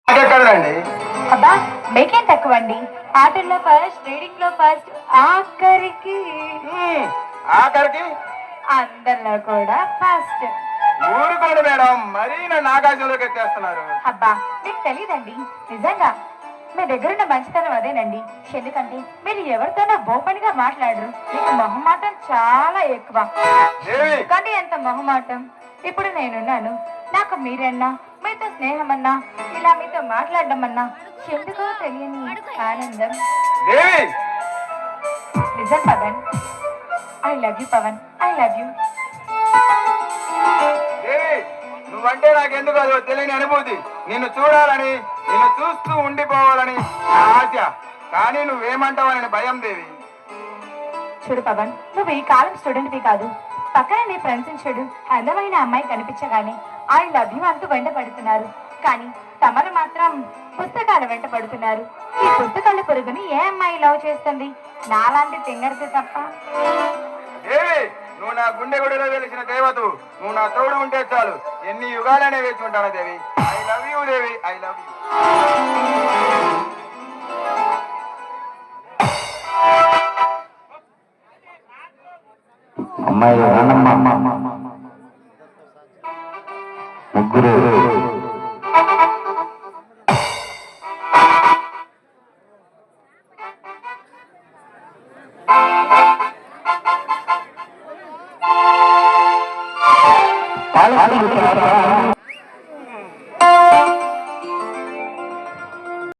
ఎక్కడండి? అబ్బా మీకేం తక్కువండి. ఆటల్లో ఫస్ట్, రీడింగ్ లో ఫస్ట్, ఆఖరికి ఆఖరికి అందరిలో కూడా ఫస్ట్. ఊరుకోండి మేడం, మరీ నన్ను ఆకాశంలోకి ఎత్తేస్తున్నారు. అబ్బా మీకు తెలియదండి, నిజంగా మీ దగ్గరున్న మంచితనం అదేనండి. ఎందుకంటే మీరు ఎవరితోనో బోపనిగా మాట్లాడరు. మీకు మొహమాటం చాలా ఎక్కువ. ఎందుకంటే ఎంత మొహమాటం. ఇప్పుడు నేనున్నాను, నాకు మీరన్నా, మీతో స్నేహం అన్నా, ఇలా మీతో మాట్లాడడం అన్నా ఎందుకో తెలియని ఆనందం. నిజం Pawan, I love you Pawan, I love you. నువ్వంటే నాకెందుకు అదో తెలియని అనుభూతి. నిన్ను చూడాలని, నిన్ను చూస్తూ ఉండిపోవాలని నా ఆశ. కానీ నువ్వేమంటావని భయం దేవి. చూడు పవన్, నువ్వు ఈ కాలం స్టూడెంట్వి కాదు. పక్కన నీ ఫ్రెండ్స్ చూడు, అందమైన అమ్మాయి కనిపించగానే ఐ లవ్ యూ అంటూ వెంట పడుతున్నారు. కానీ తమరు మాత్రం పుస్తకాలు వెంట పడుతున్నారు. ఈ పుస్తకాల పురుగుని ఏ అమ్మాయి లవ్ చేస్తుంది? నాలాంటి తింగరితే తప్ప. నువ్వు నా గుండె గుడిలో వెలిసిన దేవత. నువ్వు నా తోడు ఉంటే చాలు, ఎన్ని యుగాలనే వేచి ఉంటాను Devi. I love you Devi, I love you. అమ్మాయి ముగ్గురు పాలకులు